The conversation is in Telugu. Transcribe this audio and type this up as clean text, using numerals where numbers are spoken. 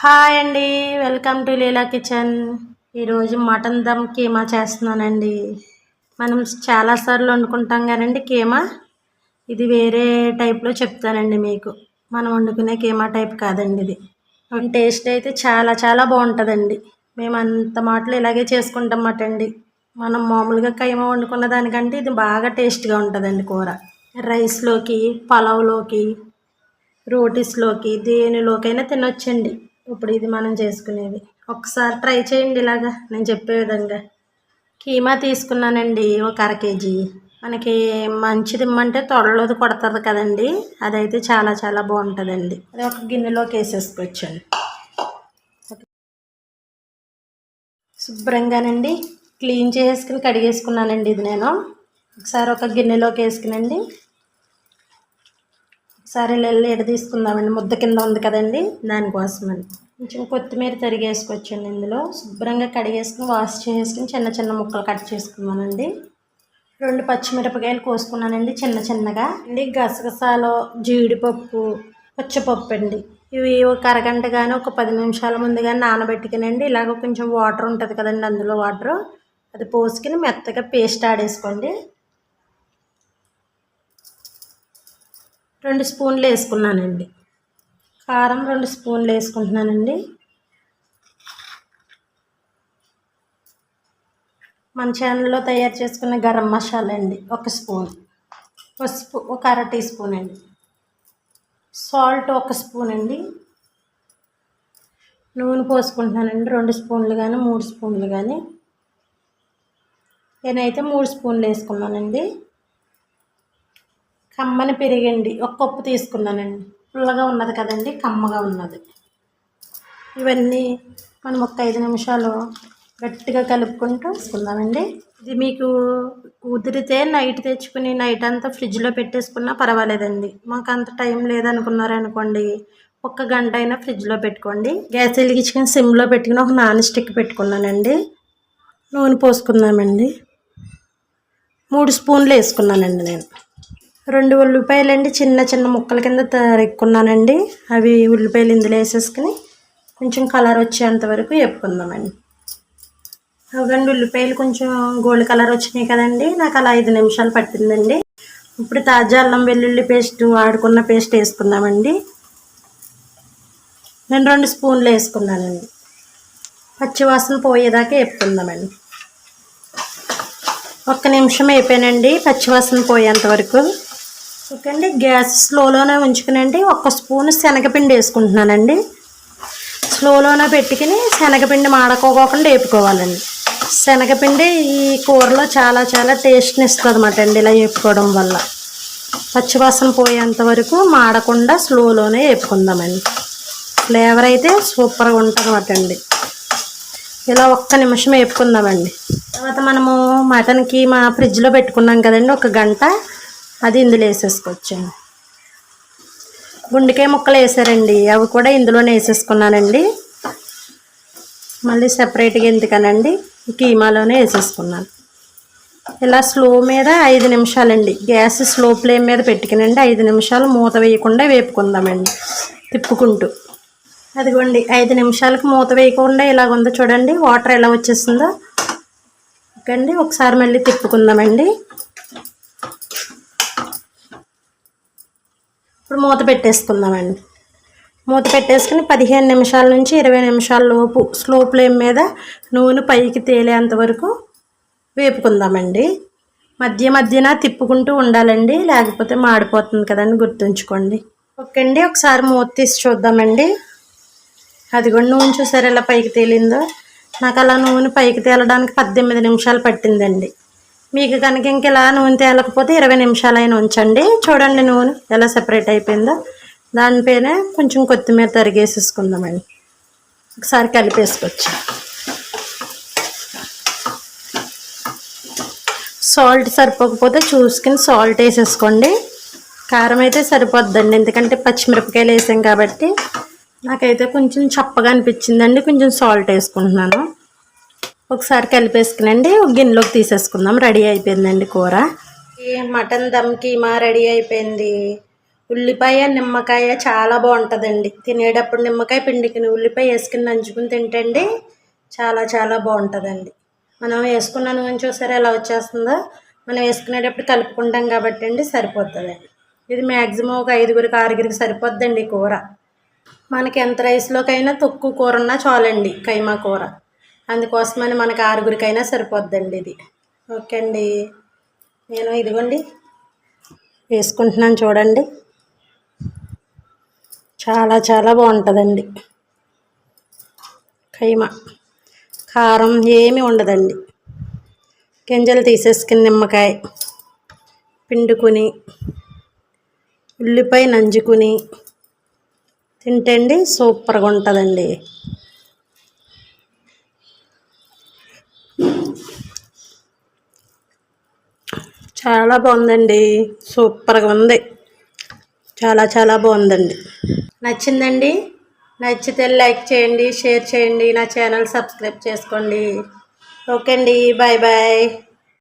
హాయ్ అండి, వెల్కమ్ టు లీలా కిచెన్. ఈరోజు మటన్ దమ్ కీమా చేస్తున్నానండి. మనం చాలాసార్లు వండుకుంటాం కదండి కీమా. ఇది వేరే టైప్లో చెప్తానండి మీకు. మనం వండుకునే కీమా టైప్ కాదండి ఇది. టేస్ట్ అయితే చాలా చాలా బాగుంటుందండి. మేము అంత మాటలు ఇలాగే చేసుకుంటాం మాట అండి. మనం మామూలుగా కీమా వండుకున్న దానికంటే ఇది బాగా టేస్ట్గా ఉంటుందండి కూర. రైస్లోకి, పలావ్లోకి, రోటీస్లోకి, దేనిలోకైనా తినొచ్చండి. ఇప్పుడు ఇది మనం చేసుకునేది. ఒకసారి ట్రై చేయండి ఇలాగా నేను చెప్పే విధంగా. కీమా తీసుకున్నానండి ఒక అర కేజీ. మనకి మంచిది ఇమ్మంటే తొడలోది కొడుతుంది కదండి, అదైతే చాలా చాలా బాగుంటుందండి. అది ఒక గిన్నెలోకి వేసేసుకోవచ్చండి. శుభ్రంగానండి క్లీన్ చేసుకుని కడిగేసుకున్నానండి. ఇది నేను ఒకసారి ఒక గిన్నెలోకి వేసుకునండి. ఒకసారి ఎడ తీసుకుందామండి, ముద్ద కింద ఉంది కదండి, దానికోసమని. కొంచెం కొత్తిమీర తరిగేసుకోవచ్చండి. ఇందులో శుభ్రంగా కడిగేసుకుని వాష్ చేసుకుని చిన్న చిన్న ముక్కలు కట్ చేసుకున్నానండి. 2 పచ్చిమిరపకాయలు కోసుకున్నానండి చిన్న చిన్నగా అండి. గసగసాలు, జీడిపప్పు, పచ్చిపప్పు అండి. ఇవి ఒక అరగంట కానీ ఒక 10 నిమిషాల ముందు కానీ నానబెట్టుకునండి. ఇలాగ కొంచెం వాటర్ ఉంటుంది కదండి, అందులో వాటర్ అది పోసుకుని మెత్తగా పేస్ట్ ఆడేసుకోండి. 2 స్పూన్లు వేసుకున్నానండి. కారం 2 స్పూన్లు వేసుకుంటున్నానండి. మన ఛానల్లో తయారు చేసుకున్న గరం మసాలా అండి 1 స్పూన్. పసుపు ఒక అర టీ స్పూన్ అండి. సాల్ట్ 1 స్పూన్ అండి. నూనె పోసుకుంటున్నానండి 2 స్పూన్లు కానీ 3 స్పూన్లు కానీ. నేనైతే 3 స్పూన్లు వేసుకున్నానండి. కమ్మని పెరిగండి 1 కప్పు తీసుకున్నానండి. పుల్లగా ఉన్నది కదండి, కమ్మగా ఉన్నది. ఇవన్నీ మనం ఒక 5 నిమిషాలు గట్టిగా కలుపుకుంటూ వేసుకుందామండి. ఇది మీకు కుదిరితే నైట్ తెచ్చుకుని నైట్ అంతా ఫ్రిడ్జ్లో పెట్టేసుకున్నా పర్వాలేదండి. మాకు అంత టైం లేదనుకున్నారనుకోండి, 1 గంట అయినా ఫ్రిడ్జ్లో పెట్టుకోండి. గ్యాస్ వెలిగించుకొని సిమ్లో పెట్టుకుని ఒక నాన్ స్టిక్ పెట్టుకున్నానండి. నూనె పోసుకుందామండి. 3 స్పూన్లు వేసుకున్నానండి నేను. 2 ఉల్లిపాయలండి చిన్న చిన్న ముక్కల కింద తరుక్కున్నానండి. అవి ఉల్లిపాయలు ఇందులో వేసేసుకుని కొంచెం కలర్ వచ్చేంత వరకు వేపుకుందామండి. అవండి ఉల్లిపాయలు కొంచెం గోల్డ్ కలర్ వచ్చినాయి కదండి, నాకు అలా 5 నిమిషాలు పట్టిందండి. ఇప్పుడు తాజా అల్లం వెల్లుల్లి పేస్ట్ వాడుకున్న పేస్ట్ వేసుకుందామండి. నేను 2 స్పూన్లు వేసుకున్నానండి. పచ్చివాసన పోయేదాకా వేపుకుందామండి. 1 నిమిషం వేపానండి పచ్చివాసన పోయేంత వరకు. ఓకే అండి, గ్యాస్ స్లోలోనే ఉంచుకునండి. 1 స్పూన్ శనగపిండి వేసుకుంటున్నానండి. స్లోలోనే పెట్టుకుని శనగపిండి మాడకోకుండా వేపుకోవాలండి. శనగపిండి ఈ కూరలో చాలా చాలా టేస్ట్ని ఇస్తుంది అన్నమాట అండి. ఇలా వేపుకోవడం వల్ల పచ్చివాసన పోయేంత వరకు మాడకుండా స్లోలోనే వేపుకుందామండి. ఫ్లేవర్ అయితే సూపర్గా ఉంటుంది అన్నమాట అండి. ఇలా 1 నిమిషం వేపుకుందామండి. తర్వాత మనము మటన్కి ఫ్రిడ్జ్లో పెట్టుకున్నాం కదండి 1 గంట, అది ఇందులో వేసేసుకోవచ్చండి. గుండెకాయ ముక్కలు వేసారండి, అవి కూడా ఇందులోనే వేసేసుకున్నానండి. మళ్ళీ సపరేట్గా ఎందుకనండి, కీమాలోనే వేసేసుకున్నాను. ఇలా స్లో మీద 5 నిమిషాలండి, గ్యాస్ స్లో ఫ్లేమ్ మీద పెట్టుకునండి 5 నిమిషాలు మూత వేయకుండా వేపుకుందామండి తిప్పుకుంటూ. అదిగోండి 5 నిమిషాలకు మూత వేయకుండా ఇలాగ ఉందో చూడండి, వాటర్ ఎలా వచ్చేస్తుందో. ఓకే అండి, ఒకసారి మళ్ళీ తిప్పుకుందామండి. ఇప్పుడు మూత పెట్టేసుకుందామండి. మూత పెట్టేసుకుని 15 నిమిషాల నుంచి 20 నిమిషాల లోపు స్లో ఫ్లేమ్ మీద నూనె పైకి తేలేంత వరకు వేపుకుందామండి. మధ్య మధ్యన తిప్పుకుంటూ ఉండాలండి, లేకపోతే మాడిపోతుంది కదండి, గుర్తుంచుకోండి. ఓకే అండి, ఒకసారి మూత తీసి చూద్దామండి. అదిగోండి నూనె చూసారు ఎలా పైకి తేలిందో. నాకు అలా నూనె పైకి తేలడానికి 18 నిమిషాలు పట్టిందండి. మీకు కనుక ఇంక ఇలా నూనె తేలకపోతే 20 నిమిషాలైనా ఉంచండి. చూడండి నూనె ఎలా సెపరేట్ అయిపోయిందో. దానిపైన కొంచెం కొత్తిమీర తరిగేసేసుకుందామండి. ఒకసారి కలిపేసుకోవచ్చు. సాల్ట్ సరిపోకపోతే చూసుకుని సాల్ట్ వేసేసుకోండి. కారం అయితే సరిపోద్దండి, ఎందుకంటే పచ్చిమిరపకాయలు వేసాం కాబట్టి. నాకైతే కొంచెం చప్పగా అనిపించిందండి, కొంచెం సాల్ట్ వేసుకుంటున్నాను. ఒకసారి కలిపేసుకునండి ఒక గిన్నెలోకి తీసేసుకుందాం. రెడీ అయిపోయిందండి కూర. మటన్ దమ్ కీమా రెడీ అయిపోయింది. ఉల్లిపాయ నిమ్మకాయ చాలా బాగుంటుందండి. తినేటప్పుడు నిమ్మకాయ పిండికి ఉల్లిపాయ వేసుకుని నంచుకుని తింటండి చాలా చాలా బాగుంటుందండి. మనం వేసుకున్న నూనె చూసారా ఎలా వచ్చేస్తుందో. మనం వేసుకునేటప్పుడు కలుపుకుంటాం కాబట్టి అండి సరిపోతుందండి. ఇది మ్యాక్సిమం ఒక 5గురికి 6గురికి సరిపోద్దండి కూర. మనకి ఎంత రైస్లోకైనా తక్కువ కూర ఉన్నా చాలండి కైమా కూర. అందుకోసమని మనకి 6గురికైనా సరిపోద్దండి ఇది. ఓకే అండి, నేను ఇదిగోండి వేసుకుంటున్నాను చూడండి. చాలా చాలా బాగుంటుందండి కైమా. కారం ఏమీ ఉండదండి. గింజలు తీసేసుకుని నిమ్మకాయ పిండుకుని ఉల్లిపాయ నంజుకుని తింటండి సూపర్గా ఉంటుందండి. చాలా బాగుందండి, సూపర్గా ఉంది. చాలా చాలా బాగుందండి. నచ్చిందండి? నచ్చితే లైక్ చేయండి, షేర్ చేయండి, నా ఛానల్ సబ్స్క్రైబ్ చేసుకోండి. ఓకే అండి, బాయ్ బాయ్.